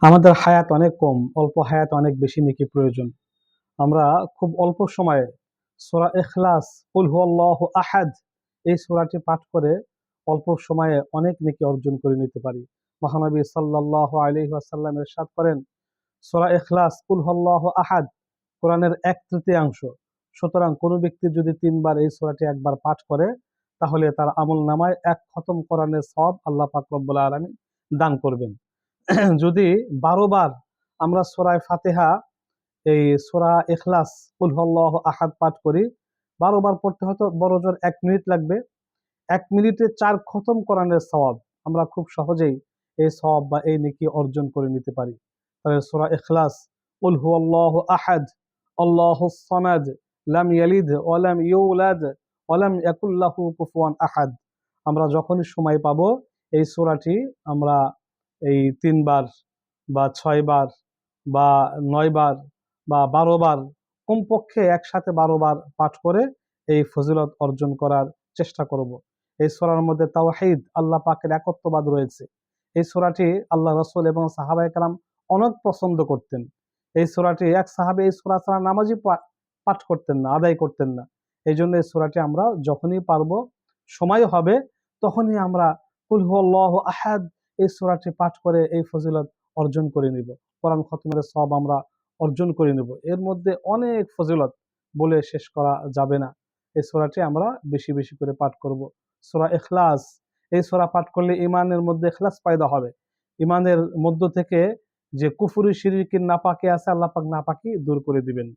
আমাদের হায়াত অনেক কম, অল্প হায়াত অনেক বেশি নেকি প্রয়োজন। আমরা খুব অল্প সময়ে সূরা ইখলাস, কুল হুয়াল্লাহু আহাদ এই সূরাটি পাঠ করে অল্প সময়ে অনেক নেকি অর্জন করে নিতে পারি। মহানবী সাল্লাল্লাহু আলাইহি ওয়াসাল্লাম ইরশাদ করেন, সূরা ইখলাস, কুল হুয়াল্লাহু আহাদ কোরআনের 1/3। সুতরাং কোনো ব্যক্তি যদি 3 বার এই সূরাটি একবার পাঠ করে তাহলে তার আমলনামায় এক খতম কোরআনের সওয়াব আল্লাহ পাক রব্বুল আলামিন দান করবেন। যদি 12 বার আমরা সূরা ফাতিহা, এই সূরা ইখলাস, কুল হুয়াল্লাহু আহাদ পাঠ করি, 12 বার পড়তে হয়তো বড়জোর 1 মিনিট লাগবে। 1 মিনিটে 4 খতম কোরআনের সওয়াব আমরা খুব সহজেই এই সওয়াব বা এই নেকি অর্জন করে নিতে পারি। তাহলে সূরা ইখলাস, কুল হুয়াল্লাহু আহাদ, আল্লাহুস সামাদ, লাম ইয়ালিদ ওয়া লাম ইউলাদ ওয়া লাম ইয়াকুল লাহু কুফুয়ান আহাদ আমরা যখনই সময় পাবো এই সূরাটি আমরা এই 3 বার বা 6 বার বা 9 বার বা 12 বার, কমপক্ষে একসাথে 12 বার পাঠ করে এই ফজিলত অর্জন করার চেষ্টা করব। এই সূরার মধ্যে তাওহীদ, আল্লাহ পাকের একত্ববাদ রয়েছে। এই সূরাটি আল্লাহ রাসূল এবং সাহাবায়ে কেরাম অনেক পছন্দ করতেন। এই সূরাটি এক সাহাবী এই সূরা ছাড়া নামাজই পাঠ করতেন না, আদায় করতেন না। এই জন্য এই সূরাটি আমরা যখনই পারবো, সময় হবে, তখনই আমরা কুল হুয়াল্লাহু আহাদ এই সূরাটি পাঠ করে এই ফজিলত অর্জন করে নিব। কোরআন খতমের সওয়াব আমরা অর্জন করে নেব। এর মধ্যে অনেক ফজিলত বলে শেষ করা যাবে না। এই সূরাটি আমরা বেশি বেশি করে পাঠ করব। সূরা ইখলাস, এই সূরা পাঠ করলে ঈমানের মধ্যে ইখলাস পয়দা হবে। ঈমানের মধ্য থেকে যে কুফরি শিরকির নাপাকি আছে, আল্লাহ পাক নাপাকি দূর করে দিবেন।